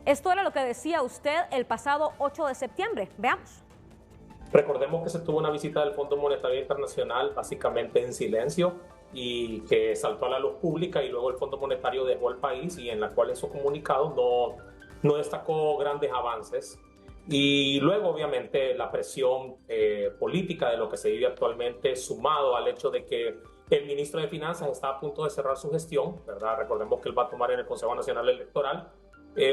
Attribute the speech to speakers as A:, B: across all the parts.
A: Esto era lo que decía usted el pasado 8 de septiembre. Veamos.
B: Recordemos que se tuvo una visita del Fondo Monetario Internacional básicamente en silencio y que saltó a la luz pública y luego el Fondo Monetario dejó el país y en la cual en su comunicado no destacó grandes avances. Y luego, obviamente, la presión política de lo que se vive actualmente, sumado al hecho de que el ministro de Finanzas está a punto de cerrar su gestión, ¿verdad? Recordemos que él va a tomar en el Consejo Nacional Electoral,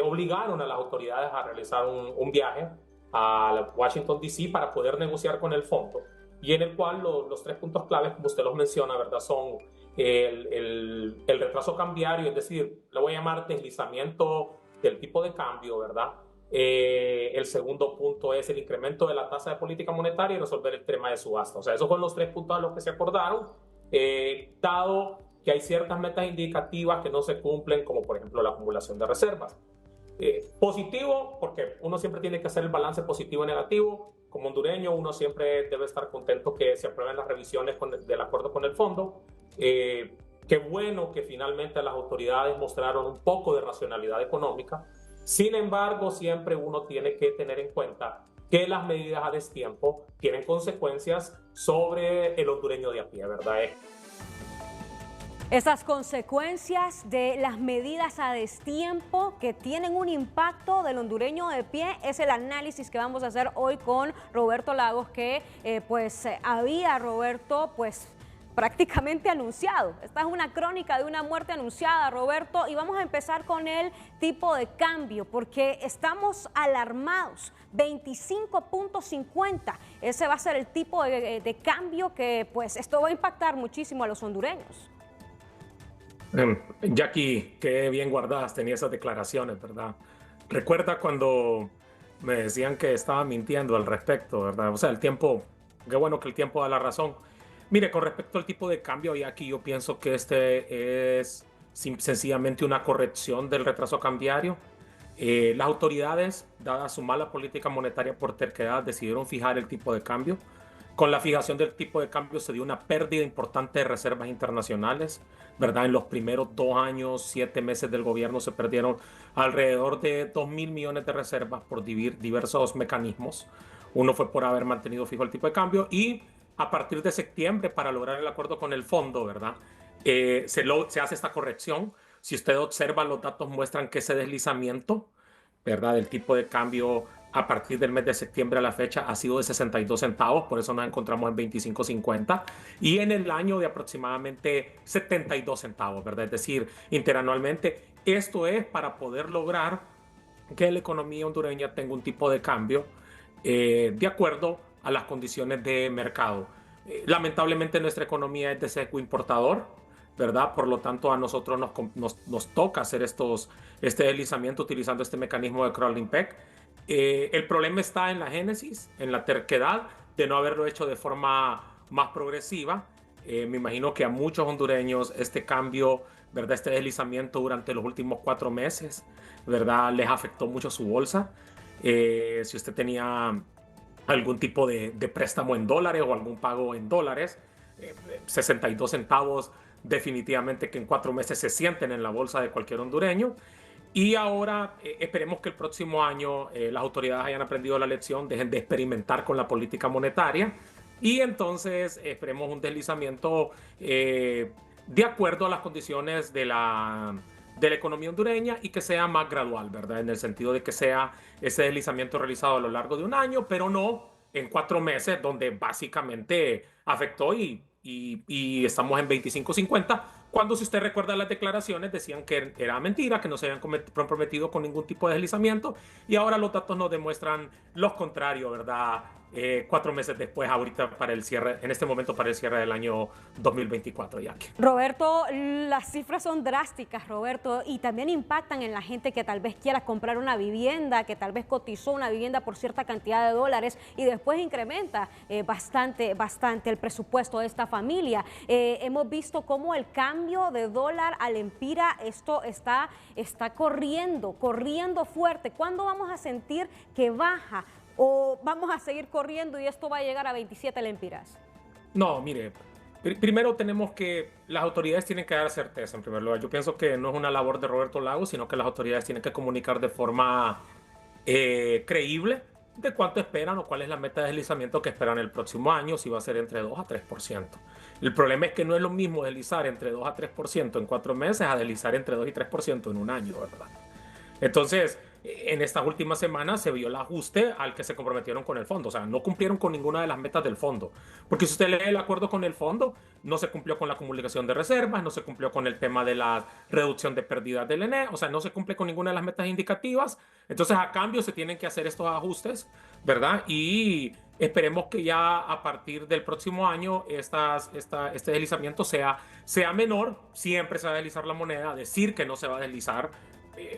B: obligaron a las autoridades a realizar un viaje a Washington, D.C. para poder negociar con el fondo, y en el cual los tres puntos claves, como usted los menciona, ¿verdad? Son el retraso cambiario, es decir, le voy a llamar deslizamiento del tipo de cambio, ¿verdad? El segundo punto es el incremento de la tasa de política monetaria y resolver el tema de subasta. O sea, esos son los tres puntos a los que se acordaron, dado que hay ciertas metas indicativas que no se cumplen, como por ejemplo la acumulación de reservas. Positivo, porque uno siempre tiene que hacer el balance positivo y negativo. Como hondureño, uno siempre debe estar contento que se aprueben las revisiones del acuerdo con el fondo. Qué bueno que finalmente las autoridades mostraron un poco de racionalidad económica. Sin embargo, siempre uno tiene que tener en cuenta que las medidas a destiempo tienen consecuencias sobre el hondureño de a pie, ¿verdad?
A: Esas consecuencias de las medidas a destiempo que tienen un impacto del hondureño de pie es el análisis que vamos a hacer hoy con Roberto Lagos, que había Roberto prácticamente anunciado. Esta es una crónica de una muerte anunciada, Roberto, y vamos a empezar con el tipo de cambio, porque estamos alarmados. 25.50, ese va a ser el tipo de cambio que esto va a impactar muchísimo a los hondureños.
B: Jackie, qué bien guardadas tenía esas declaraciones, ¿verdad? Recuerda cuando me decían que estaba mintiendo al respecto, ¿verdad? O sea, el tiempo, qué bueno que el tiempo da la razón. Mire, con respecto al tipo de cambio, Jackie, yo pienso que este es sencillamente una corrección del retraso cambiario. Las autoridades, dada su mala política monetaria por terquedad, decidieron fijar el tipo de cambio. Con la fijación del tipo de cambio se dio una pérdida importante de reservas internacionales, ¿verdad? En los primeros 2 años, 7 meses del gobierno se perdieron alrededor de 2.000 millones de reservas por diversos mecanismos. Uno fue por haber mantenido fijo el tipo de cambio y a partir de septiembre, para lograr el acuerdo con el fondo, ¿verdad? Se hace esta corrección. Si usted observa, los datos muestran que ese deslizamiento, ¿verdad? Del tipo de cambio a partir del mes de septiembre a la fecha ha sido de 62 centavos, por eso nos encontramos en 25.50, y en el año de aproximadamente 72 centavos, ¿verdad? Es decir, interanualmente. Esto es para poder lograr que la economía hondureña tenga un tipo de cambio de acuerdo a las condiciones de mercado. Lamentablemente nuestra economía es de sesgo importador, ¿verdad? Por lo tanto, a nosotros nos toca hacer este deslizamiento utilizando este mecanismo de crawling peg. El problema está en la génesis, en la terquedad de no haberlo hecho de forma más progresiva. Me imagino que a muchos hondureños este cambio, ¿verdad? Este deslizamiento durante los últimos 4 meses, ¿verdad? Les afectó mucho su bolsa. Si usted tenía algún tipo de préstamo en dólares o algún pago en dólares, 62 centavos definitivamente que en 4 meses se sienten en la bolsa de cualquier hondureño. Y ahora esperemos que el próximo año las autoridades hayan aprendido la lección, dejen de experimentar con la política monetaria y entonces esperemos un deslizamiento de acuerdo a las condiciones de la economía hondureña y que sea más gradual, ¿verdad? En el sentido de que sea ese deslizamiento realizado a lo largo de un año, pero no en 4 meses, donde básicamente afectó y estamos en 25.50, cuando si usted recuerda las declaraciones decían que era mentira, que no se habían comprometido con ningún tipo de deslizamiento y ahora los datos nos demuestran lo contrario, ¿verdad? 4 meses después, ahorita para el cierre, en este momento para el cierre del año 2024, Jackie.
A: Roberto, las cifras son drásticas, Roberto, y también impactan en la gente que tal vez quiera comprar una vivienda, que tal vez cotizó una vivienda por cierta cantidad de dólares y después incrementa bastante el presupuesto de esta familia. Hemos visto cómo el cambio de dólar al empira, esto está corriendo fuerte. ¿Cuándo vamos a sentir que baja? ¿O vamos a seguir corriendo y esto va a llegar a 27 lempiras?
B: No, mire, Primero tenemos que, las autoridades tienen que dar certeza en primer lugar. Yo pienso que no es una labor de Roberto Lagos, sino que las autoridades tienen que comunicar de forma creíble de cuánto esperan o cuál es la meta de deslizamiento que esperan el próximo año, si va a ser entre 2 a 3%. El problema es que no es lo mismo deslizar entre 2 a 3% en 4 meses a deslizar entre 2 y 3% en un año, ¿verdad? Entonces, en estas últimas semanas se vio el ajuste al que se comprometieron con el fondo. O sea, no cumplieron con ninguna de las metas del fondo. Porque si usted lee el acuerdo con el fondo, no se cumplió con la acumulación de reservas, no se cumplió con el tema de la reducción de pérdidas del ENE, o sea, no se cumple con ninguna de las metas indicativas. Entonces, a cambio, se tienen que hacer estos ajustes, ¿verdad? Y esperemos que ya a partir del próximo año este deslizamiento sea menor. Siempre se va a deslizar la moneda. Decir que no se va a deslizar,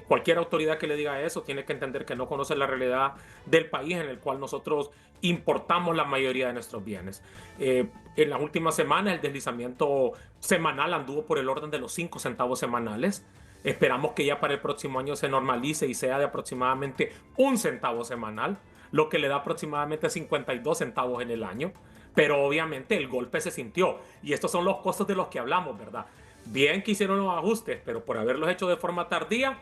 B: cualquier autoridad que le diga eso tiene que entender que no conoce la realidad del país en el cual nosotros importamos la mayoría de nuestros bienes. En las últimas semanas el deslizamiento semanal anduvo por el orden de los 5 centavos semanales. Esperamos que ya para el próximo año se normalice y sea de aproximadamente 1 centavo semanal, lo que le da aproximadamente 52 centavos en el año. Pero obviamente el golpe se sintió y estos son los costos de los que hablamos, ¿verdad? Bien que hicieron los ajustes, pero por haberlos hecho de forma tardía,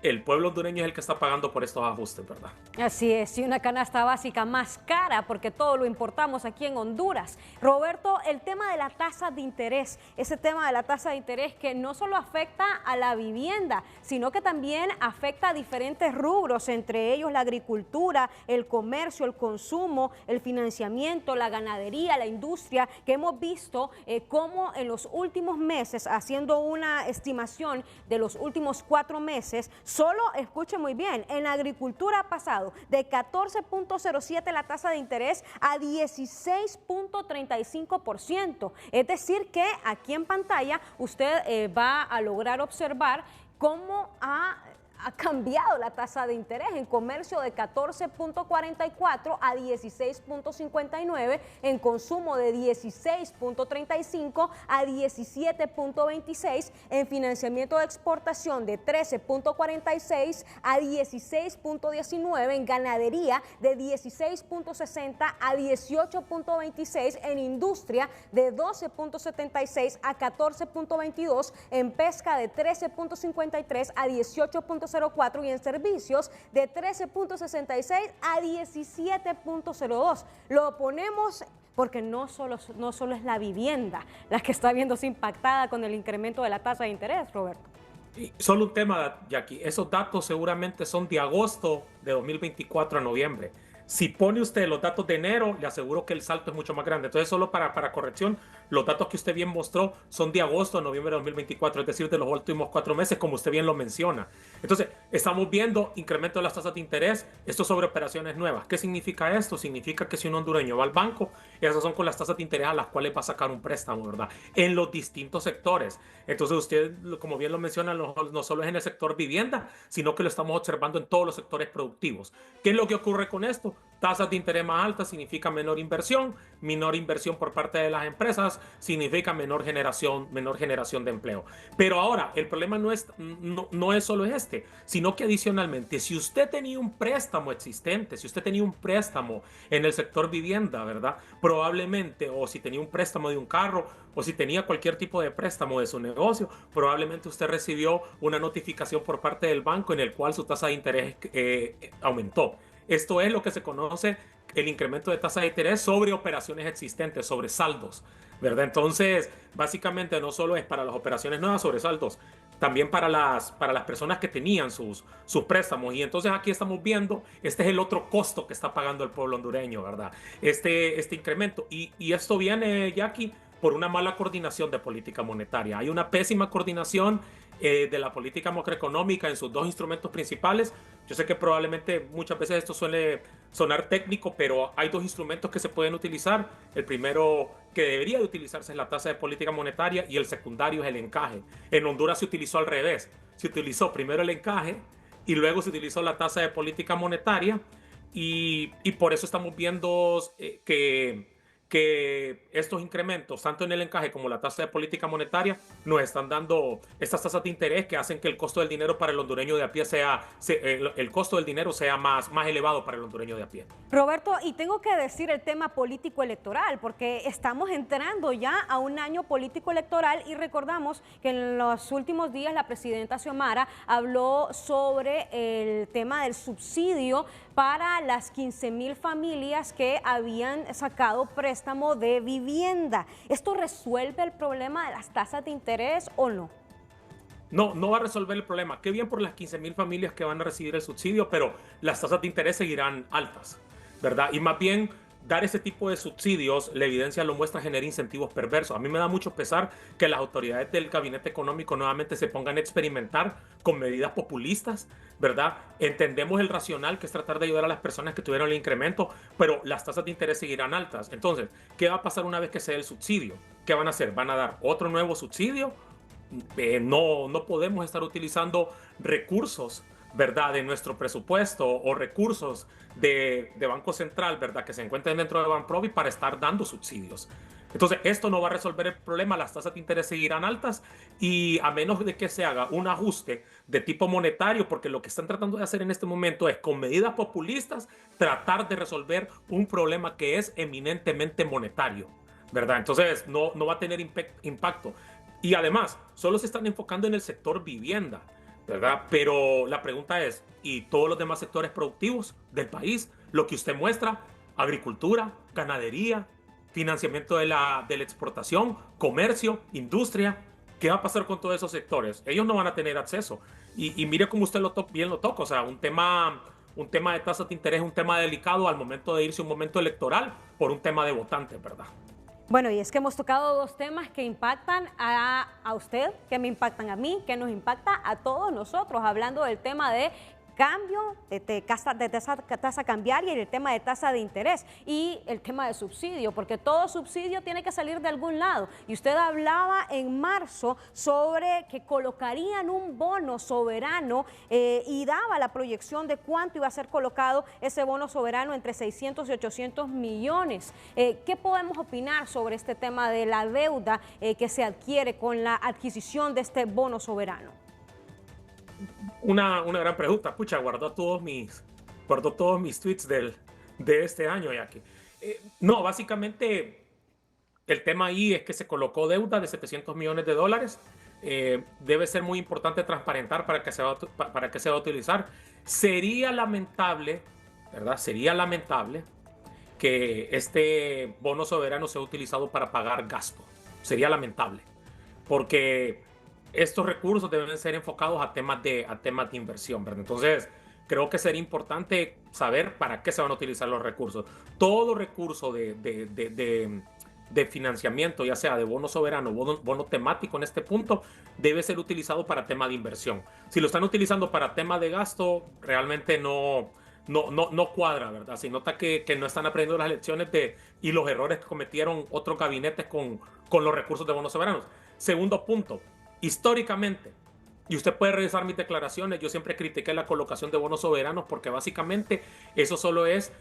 B: el pueblo hondureño es el que está pagando por estos ajustes, ¿verdad?
A: Así es, y una canasta básica más cara porque todo lo importamos aquí en Honduras. Roberto, el tema de la tasa de interés, ese tema de la tasa de interés que no solo afecta a la vivienda, sino que también afecta a diferentes rubros, entre ellos la agricultura, el comercio, el consumo, el financiamiento, la ganadería, la industria, que hemos visto cómo en los últimos meses, haciendo una estimación de los últimos 4 meses, solo, escuche muy bien, en la agricultura ha pasado de 14.07 la tasa de interés a 16.35%. Es decir que aquí en pantalla usted va a lograr observar cómo ha cambiado la tasa de interés en comercio de 14.44 a 16.59, en consumo de 16.35 a 17.26, en financiamiento de exportación de 13.46 a 16.19, en ganadería de 16.60 a 18.26, en industria de 12.76 a 14.22, en pesca de 13.53 a 18.04 y en servicios de 13.66 a 17.02. Lo ponemos porque no solo es la vivienda la que está viéndose impactada con el incremento de la tasa de interés, Roberto.
B: Y solo un tema, Jackie, esos datos seguramente son de agosto de 2024 a noviembre. Si pone usted los datos de enero, le aseguro que el salto es mucho más grande. Entonces, solo para corrección, los datos que usted bien mostró son de agosto a noviembre de 2024, es decir, de los últimos 4 meses, como usted bien lo menciona. Entonces, estamos viendo incremento de las tasas de interés, esto sobre operaciones nuevas. ¿Qué significa esto? Significa que si un hondureño va al banco, esas son con las tasas de interés a las cuales va a sacar un préstamo, ¿verdad? En los distintos sectores. Entonces, usted, como bien lo menciona, no solo es en el sector vivienda, sino que lo estamos observando en todos los sectores productivos. ¿Qué es lo que ocurre con esto? Tasas de interés más altas significa menor inversión por parte de las empresas significa menor generación de empleo. Pero ahora, el problema no es solo este, sino que adicionalmente, si usted tenía un préstamo existente, si usted tenía un préstamo en el sector vivienda, ¿verdad? Probablemente, o si tenía un préstamo de un carro, o si tenía cualquier tipo de préstamo de su negocio, probablemente usted recibió una notificación por parte del banco en el cual su tasa de interés aumentó. Esto es lo que se conoce el incremento de tasa de interés sobre operaciones existentes, sobre saldos, ¿verdad? Entonces, básicamente no solo es para las operaciones nuevas sobre saldos, también para las personas que tenían sus préstamos. Y entonces aquí estamos viendo, este es el otro costo que está pagando el pueblo hondureño, ¿verdad? Este incremento. Y esto viene, Jackie, por una mala coordinación de política monetaria. Hay una pésima coordinación de la política macroeconómica en sus dos instrumentos principales. Yo sé que probablemente muchas veces esto suele sonar técnico, pero hay dos instrumentos que se pueden utilizar. El primero que debería de utilizarse es la tasa de política monetaria y el secundario es el encaje. En Honduras se utilizó al revés. Se utilizó primero el encaje y luego se utilizó la tasa de política monetaria y por eso estamos viendo que que estos incrementos, tanto en el encaje como la tasa de política monetaria, nos están dando estas tasas de interés que hacen que el costo del dinero para el hondureño de a pie el costo del dinero sea más elevado para el hondureño de a pie.
A: Roberto, y tengo que decir el tema político electoral, porque estamos entrando ya a un año político electoral y recordamos que en los últimos días la presidenta Xiomara habló sobre el tema del subsidio para las 15,000 familias que habían sacado préstamo de vivienda. ¿Esto resuelve el problema de las tasas de interés o no?
B: No, no va a resolver el problema. Qué bien por las 15,000 familias que van a recibir el subsidio, pero las tasas de interés seguirán altas, ¿verdad? Y más bien dar ese tipo de subsidios, la evidencia lo muestra, genera incentivos perversos. A mí me da mucho pesar que las autoridades del gabinete económico nuevamente se pongan a experimentar con medidas populistas, ¿verdad? Entendemos el racional, que es tratar de ayudar a las personas que tuvieron el incremento, pero las tasas de interés seguirán altas. Entonces, ¿qué va a pasar una vez que se dé el subsidio? ¿Qué van a hacer? ¿Van a dar otro nuevo subsidio? No podemos estar utilizando recursos, ¿verdad?, de nuestro presupuesto o recursos de Banco Central, ¿verdad?, que se encuentren dentro de Banprovi para estar dando subsidios. Entonces, esto no va a resolver el problema, las tasas de interés seguirán altas y a menos de que se haga un ajuste de tipo monetario, porque lo que están tratando de hacer en este momento es, con medidas populistas, tratar de resolver un problema que es eminentemente monetario, ¿verdad? Entonces, no va a tener impacto. Y además, solo se están enfocando en el sector vivienda, ¿verdad? Pero la pregunta es, ¿y todos los demás sectores productivos del país? Lo que usted muestra, agricultura, ganadería, financiamiento de la exportación, comercio, industria. ¿Qué va a pasar con todos esos sectores? Ellos no van a tener acceso. Y mire cómo usted bien lo toca. O sea, un tema de tasas de interés es un tema delicado al momento de irse a un momento electoral por un tema de votantes, ¿verdad?
A: Bueno, y es que hemos tocado dos temas que impactan a usted, que me impactan a mí, que nos impacta a todos nosotros, hablando del tema de cambio de tasa cambiaria y el tema de tasa de interés y el tema de subsidio, porque todo subsidio tiene que salir de algún lado. Y usted hablaba en marzo sobre que colocarían un bono soberano y daba la proyección de cuánto iba a ser colocado ese bono soberano, entre 600 y 800 millones. ¿Qué podemos opinar sobre este tema de la deuda que se adquiere con la adquisición de este bono soberano?
B: Una gran pregunta. Pucha, guardó todos mis tweets de este año, ya que. No, básicamente el tema ahí es que se colocó deuda de 700 millones de dólares. Debe ser muy importante transparentar para que se va a utilizar. Sería lamentable, ¿verdad? Sería lamentable que este bono soberano sea utilizado para pagar gasto. Sería lamentable, porque estos recursos deben ser enfocados a temas de inversión, ¿verdad? Entonces, creo que sería importante saber para qué se van a utilizar los recursos. Todo recurso de financiamiento, ya sea de bono soberano, bono temático en este punto, debe ser utilizado para tema de inversión. Si lo están utilizando para tema de gasto, realmente no cuadra, ¿verdad? Se nota que no están aprendiendo las lecciones y los errores que cometieron otros gabinetes con los recursos de bonos soberanos. Segundo punto. Históricamente, y usted puede revisar mis declaraciones, yo siempre critiqué la colocación de bonos soberanos porque básicamente eso solo es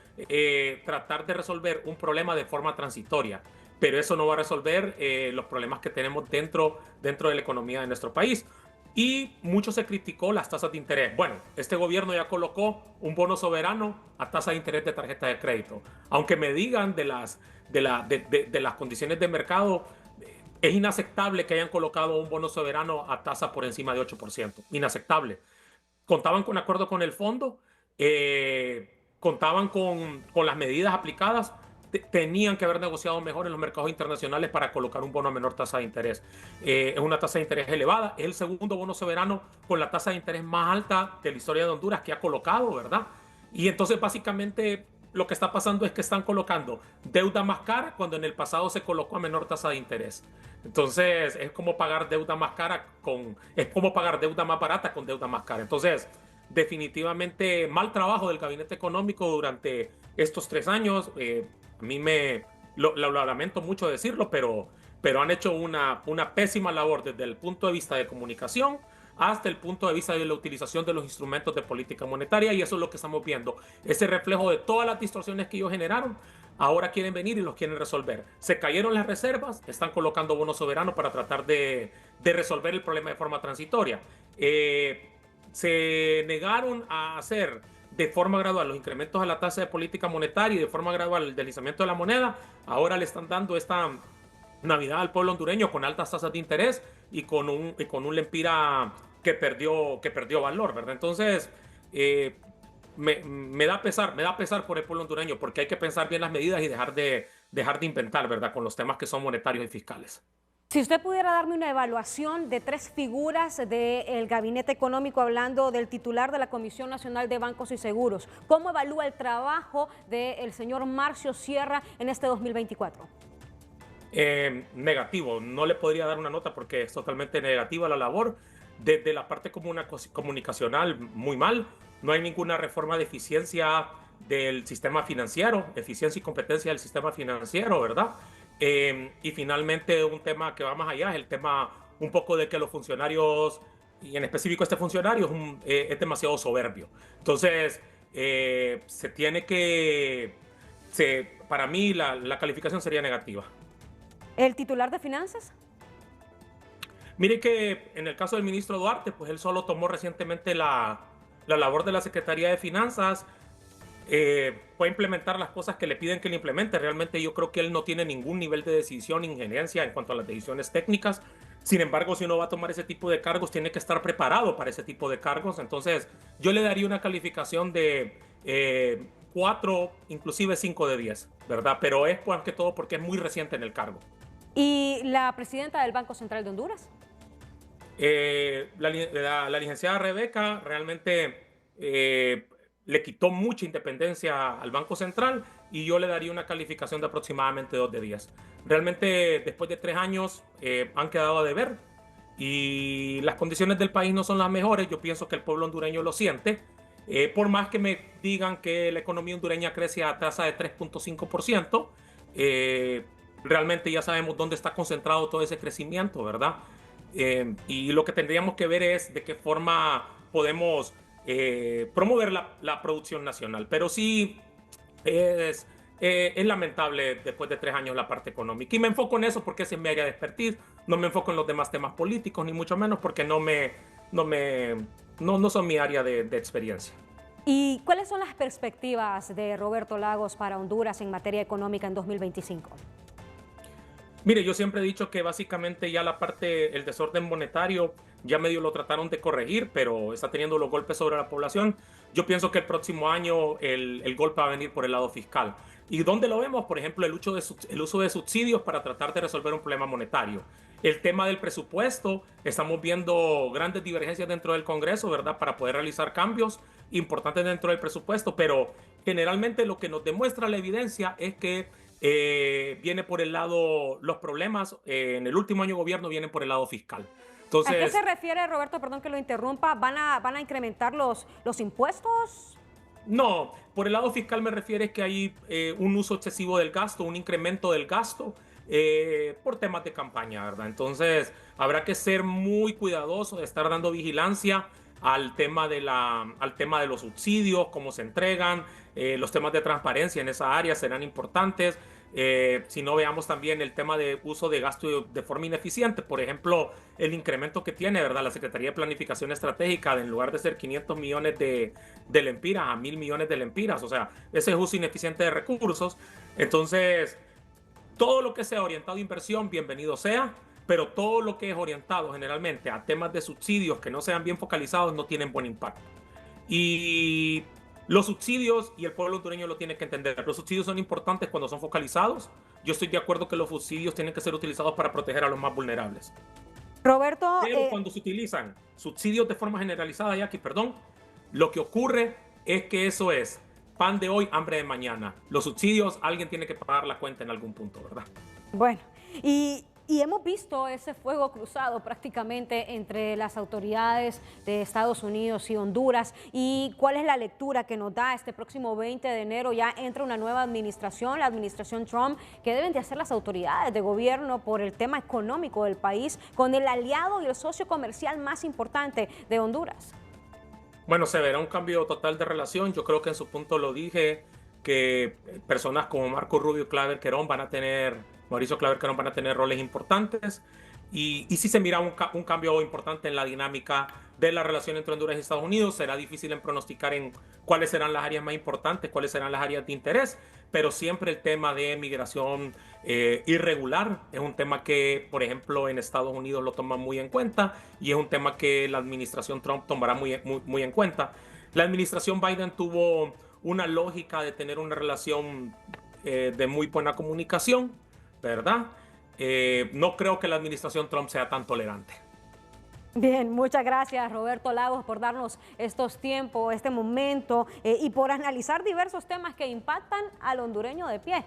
B: tratar de resolver un problema de forma transitoria, pero eso no va a resolver los problemas que tenemos dentro de la economía de nuestro país. Y mucho se criticó las tasas de interés. Bueno, este gobierno ya colocó un bono soberano a tasa de interés de tarjeta de crédito. Aunque me digan de las condiciones de mercado, es inaceptable que hayan colocado un bono soberano a tasa por encima de 8%. Inaceptable. Contaban con acuerdo con el fondo, contaban con las medidas aplicadas, tenían que haber negociado mejor en los mercados internacionales para colocar un bono a menor tasa de interés. Es una tasa de interés elevada, es el segundo bono soberano con la tasa de interés más alta de la historia de Honduras que ha colocado, ¿verdad? Y entonces básicamente lo que está pasando es que están colocando deuda más cara cuando en el pasado se colocó a menor tasa de interés. Entonces es como pagar deuda más cara es como pagar deuda más barata con deuda más cara. Entonces, definitivamente mal trabajo del gabinete económico durante estos 3 años. A mí lo lamento mucho decirlo, pero han hecho una pésima labor desde el punto de vista de comunicación, hasta el punto de vista de la utilización de los instrumentos de política monetaria, y eso es lo que estamos viendo. Ese reflejo de todas las distorsiones que ellos generaron, ahora quieren venir y los quieren resolver. Se cayeron las reservas, están colocando bonos soberanos para tratar de resolver el problema de forma transitoria. Se negaron a hacer de forma gradual los incrementos a la tasa de política monetaria y de forma gradual el deslizamiento de la moneda. Ahora le están dando esta Navidad al pueblo hondureño con altas tasas de interés y con un lempira que perdió valor, ¿verdad? Entonces, me da pesar por el pueblo hondureño, porque hay que pensar bien las medidas y dejar de inventar, ¿verdad? Con los temas que son monetarios y fiscales.
A: Si usted pudiera darme una evaluación de 3 figuras del gabinete económico, hablando del titular de la Comisión Nacional de Bancos y Seguros, ¿cómo evalúa el trabajo del señor Marcio Sierra en este 2024?
B: Negativo, no le podría dar una nota porque es totalmente negativa la labor. Desde la parte comunicacional, muy mal. No hay ninguna reforma de eficiencia del sistema financiero, eficiencia y competencia del sistema financiero, ¿verdad? Y finalmente un tema que va más allá es el tema un poco de que los funcionarios, y en específico este funcionario, es demasiado soberbio. Entonces, para mí la calificación sería negativa.
A: ¿El titular de finanzas?
B: Mire que en el caso del ministro Duarte, pues él solo tomó recientemente la labor de la Secretaría de Finanzas. Puede implementar las cosas que le piden que le implemente. Realmente yo creo que él no tiene ningún nivel de decisión, injerencia en cuanto a las decisiones técnicas. Sin embargo, si uno va a tomar ese tipo de cargos, tiene que estar preparado para ese tipo de cargos. Entonces, yo le daría una calificación de 4, inclusive 5 de 10, ¿verdad? Pero es más que todo porque es muy reciente en el cargo.
A: ¿Y la presidenta del Banco Central de Honduras?
B: La licenciada Rebeca realmente le quitó mucha independencia al Banco Central y yo le daría una calificación de aproximadamente 2 de 10. Realmente después de 3 años han quedado a deber y las condiciones del país no son las mejores. Yo pienso que el pueblo hondureño lo siente. Por más que me digan que la economía hondureña crece a tasa de 3.5%, realmente ya sabemos dónde está concentrado todo ese crecimiento, ¿verdad? Y lo que tendríamos que ver es de qué forma podemos promover la producción nacional. Pero sí es lamentable después de 3 años la parte económica. Y me enfoco en eso porque esa es mi área de expertise. No me enfoco en los demás temas políticos, ni mucho menos porque no son mi área de experiencia.
A: ¿Y cuáles son las perspectivas de Roberto Lagos para Honduras en materia económica en 2025?
B: Mire, yo siempre he dicho que básicamente ya el desorden monetario, ya medio lo trataron de corregir, pero está teniendo los golpes sobre la población. Yo pienso que el próximo año el golpe va a venir por el lado fiscal. ¿Y dónde lo vemos? Por ejemplo, el uso de subsidios para tratar de resolver un problema monetario. El tema del presupuesto, estamos viendo grandes divergencias dentro del Congreso, ¿verdad? Para poder realizar cambios importantes dentro del presupuesto, pero generalmente lo que nos demuestra la evidencia es que viene por el lado, los problemas en el último año de gobierno vienen por el lado fiscal. Entonces,
A: ¿a qué se refiere, Roberto? Perdón que lo interrumpa. ¿Van a incrementar los impuestos?
B: No, por el lado fiscal me refiero que hay un uso excesivo del gasto, un incremento del gasto por temas de campaña, ¿verdad? Entonces, habrá que ser muy cuidadoso de estar dando vigilancia al tema de los subsidios, cómo se entregan, los temas de transparencia en esa área serán importantes. Si no, veamos también el tema de uso de gasto de forma ineficiente. Por ejemplo, el incremento que tiene, ¿verdad?, la Secretaría de Planificación Estratégica, en lugar de ser 500 millones de lempiras a 1.000 millones de lempiras. O sea, ese es uso ineficiente de recursos. Entonces, todo lo que sea orientado a inversión, bienvenido sea, pero todo lo que es orientado generalmente a temas de subsidios que no sean bien focalizados no tienen buen impacto. Y los subsidios, y el pueblo hondureño lo tiene que entender, los subsidios son importantes cuando son focalizados. Yo estoy de acuerdo que los subsidios tienen que ser utilizados para proteger a los más vulnerables.
A: Roberto,
B: pero cuando se utilizan subsidios de forma generalizada, Jackie, perdón, lo que ocurre es que eso es pan de hoy, hambre de mañana. Los subsidios, alguien tiene que pagar la cuenta en algún punto, ¿verdad?
A: Bueno, y Y hemos visto ese fuego cruzado prácticamente entre las autoridades de Estados Unidos y Honduras. ¿Y cuál es la lectura que nos da este próximo 20 de enero? Ya entra una nueva administración, la administración Trump. ¿Qué deben de hacer las autoridades de gobierno por el tema económico del país con el aliado y el socio comercial más importante de Honduras?
B: Bueno, se verá un cambio total de relación. Yo creo que en su punto lo dije, que personas como Marco Rubio, Claver Querón van a tener, Mauricio Claver Querón van a tener roles importantes. Y si se mira un cambio importante en la dinámica de la relación entre Honduras y Estados Unidos. Será difícil en pronosticar en cuáles serán las áreas más importantes, cuáles serán las áreas de interés, pero siempre el tema de migración irregular es un tema que, por ejemplo, en Estados Unidos lo toman muy en cuenta y es un tema que la administración Trump tomará muy en cuenta. La administración Biden tuvo una lógica de tener una relación de muy buena comunicación, ¿verdad? No creo que la administración Trump sea tan tolerante.
A: Bien, muchas gracias Roberto Lagos por darnos estos tiempos, este momento y por analizar diversos temas que impactan al hondureño de pie.